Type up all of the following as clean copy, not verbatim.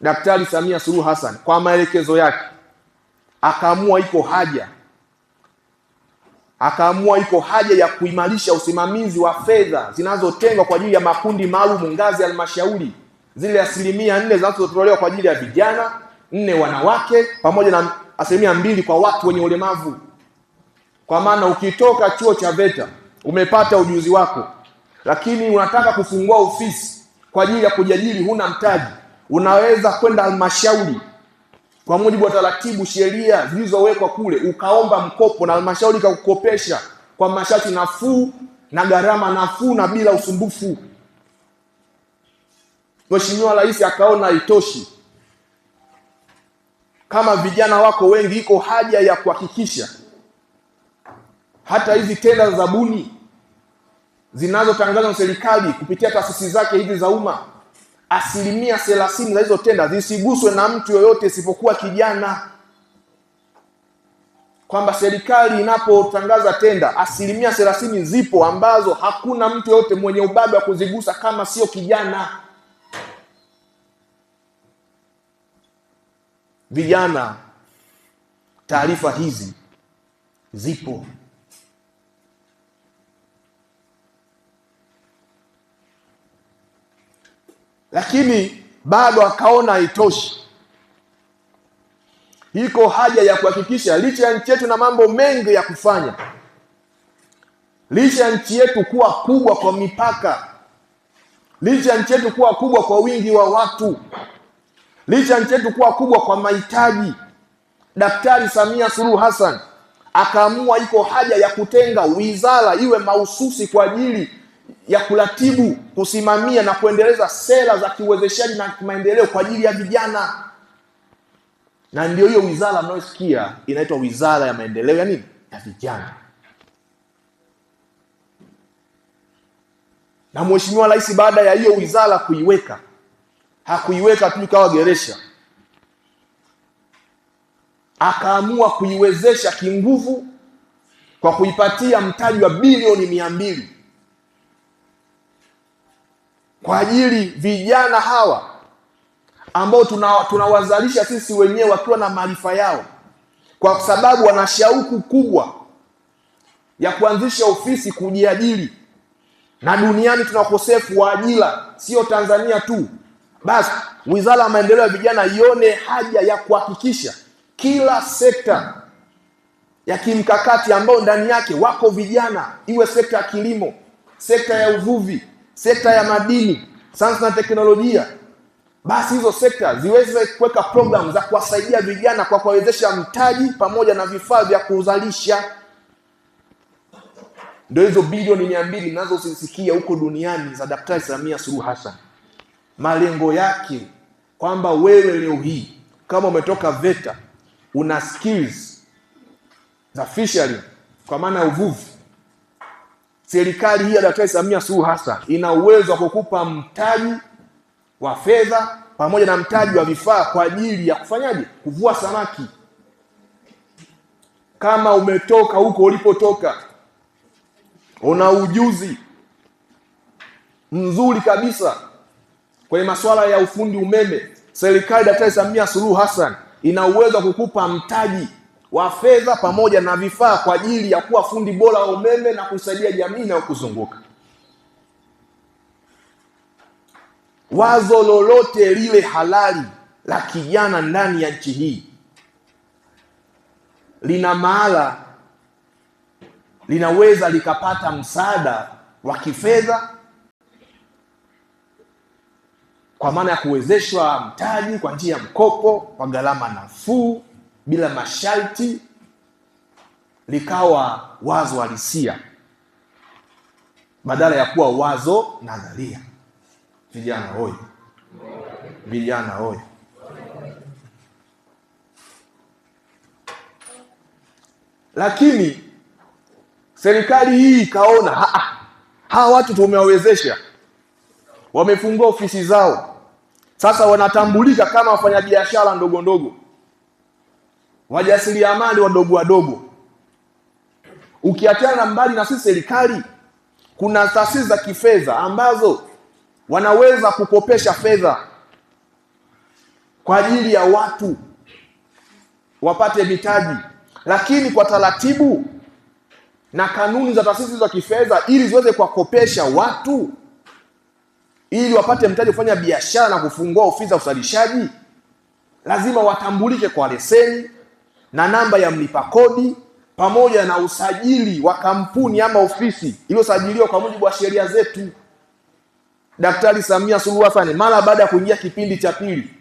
Daktari Samia Suluhu Hassan kwa maelekezo yake akaamua iko haja ya kuimarisha usimamizi wa fedha zinazotengwa kwa ajili ya makundi maalum ngazi ya halmashauri, zile 4% zinazotolewa kwa ajili ya vijana, 4 wanawake, pamoja na 2% kwa watu wenye ulemavu. Kwa maana ukitoka chuo cha VETA umepata ujuzi wako, lakini unataka kufungua ofisi kwa ajili ya kujiajiri, huna mtaji, unaweza kwenda halmashauri kwa mujibu wa taratibu, sheria zilizowekwa kule, ukaomba mkopo na halmashauri ikakukopesha kwa masharti nafuu na gharama nafuu na bila usumbufu. Mheshimiwa Rais akaona haitoshi, kama vijana wako wengi, iko haja ya kuhakikisha hata hizi tenda za zabuni zinazotangazwa na serikali kupitia taasisi zake hizi za umma, 30% za hizo tenda zisiguswe na mtu yoyote isipokuwa kijana. Kwamba serikali inapotangaza tenda 30% zipo ambazo hakuna mtu yoyote mwenye ubabe wa kuzigusa kama sio kijana. Vijana, taarifa hizi zipo. Lakini bado akaona haitoshi. Iko haja ya kuhakikisha licha ya nchi yetu na mambo mengi ya kufanya, licha ya nchi yetu kuwa kubwa kwa mipaka, licha ya nchi yetu kuwa kubwa kwa wingi wa watu, licha ya nchi yetu kuwa kubwa kwa mahitaji, Daktari Samia Suluhu Hassan akaamua iko haja ya kutenga wizara iwe mahususi kwa ajili ya kuratibu, kusimamia na kuendeleza sera za kiuwezeshaji na maendeleo kwa ajili ya vijana. Na ndio hiyo wizara mnayosikia inaitwa Wizara ya Maendeleo ya nini? Ya Vijana. Na Mheshimiwa Rais baada ya hiyo wizara kuiweka, hakuiweka tu ikawa geresha. Akaamua kuiwezesha kinguvu kwa kuipatia mtaji wa bilioni 200 kwa ajili vijana hawa ambao tunawazalisha sisi wenyewe wakiwa na maarifa yao, kwa sababu wana shauku kubwa ya kuanzisha ofisi, kujiajiri. Na duniani tuna ukosefu wa ajira, sio Tanzania tu. Basi Wizara ya Maendeleo ya Vijana ione haja ya kuhakikisha kila sekta ya kimkakati ambayo ndani yake wako vijana, iwe sekta ya kilimo, sekta ya uvuvi, sekta ya madini, sayansi na teknolojia, basi hizo sekta ziweze kuweka program za kuwasaidia vijana kwa kuwawezesha mtaji pamoja na vifaa vya kuzalisha. Ndio hizo bilioni 200 ninazozisikia huko duniani za Daktari Samia Suluhu Hassan. Malengo yake kwamba wewe leo hii kama umetoka VETA una skills za fishery kwa maana ya uvuvi, serikali hii ya Daktari Samia Suluhu Hassan ina uwezo wa kukupa mtaji wa fedha pamoja na mtaji wa vifaa kwa ajili ya kufanyaje? Kuvua samaki. Kama umetoka huko ulipotoka, una ujuzi mzuri kabisa kwenye masuala ya ufundi umeme, serikali Daktari Samia Suluhu Hassan ina uwezo wa kukupa mtaji wa fedha pamoja na vifaa kwa ajili ya kuwa fundi bora wa umeme na kusaidia jamii na kuzunguka. Wazo lolote lile halali la kijana ndani ya nchi hii lina mahala linaweza likapata msaada wa kifedha kwa maana ya kuwezeshwa mtaji kwa njia ya mkopo kwa gharama nafuu bila masharti, likawa wazo halisia badala ya kuwa wazo nadharia. Vijana hoye! Vijana hoye! Lakini serikali hii ikaona hawa watu tumewawezesha, wamefungua ofisi zao, sasa wanatambulika kama wafanyabiashara ndogo ndogo, wajasiriamali wadogo wadogo. Ukiachana mbali na sisi serikali, kuna taasisi za kifedha ambazo wanaweza kukopesha fedha kwa ajili ya watu wapate mitaji, lakini kwa taratibu na kanuni za taasisi za kifedha, ili ziweze kuwakopesha watu ili wapate mtaji kufanya biashara na kufungua ofisi za uzalishaji, lazima watambulike kwa leseni na namba ya mlipa kodi pamoja na usajili wa kampuni ama ofisi iliyosajiliwa kwa mujibu wa sheria zetu. Daktari Samia Suluhu Hassan mara baada ya kuingia kipindi cha pili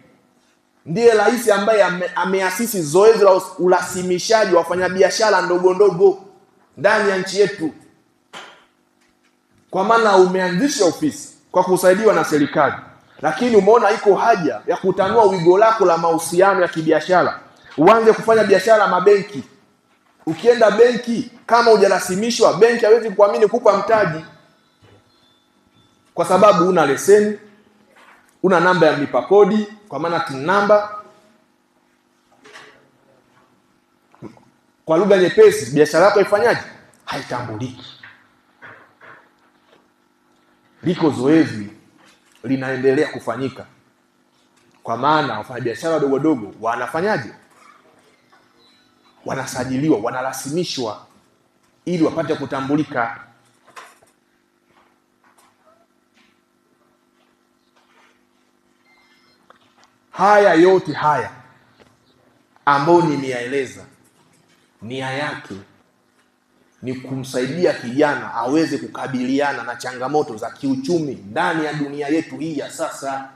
ndiye rais ambaye ameasisi zoezi la urasimishaji wa wafanyabiashara ndogo ndogo ndani ya nchi yetu, kwa maana umeanzisha ofisi kwa kusaidiwa na serikali, lakini umeona iko haja ya kutanua wigo lako la mahusiano ya kibiashara, uanze kufanya biashara mabenki. Ukienda benki kama hujarasimishwa, benki haiwezi kuamini kukupa mtaji, kwa sababu una leseni, una namba ya mlipa kodi kwa maana TIN namba. Kwa lugha nyepesi, biashara yako haifanyaje? Haitambuliki. Liko zoezi linaendelea kufanyika, kwa maana wafanyabiashara wadogo wadogo wanafanyaje? Wanasajiliwa, wanarasimishwa ili wapate kutambulika. Haya yote haya ambayo nimeyaeleza, nia yake ni kumsaidia kijana aweze kukabiliana na changamoto za kiuchumi ndani ya dunia yetu hii ya sasa.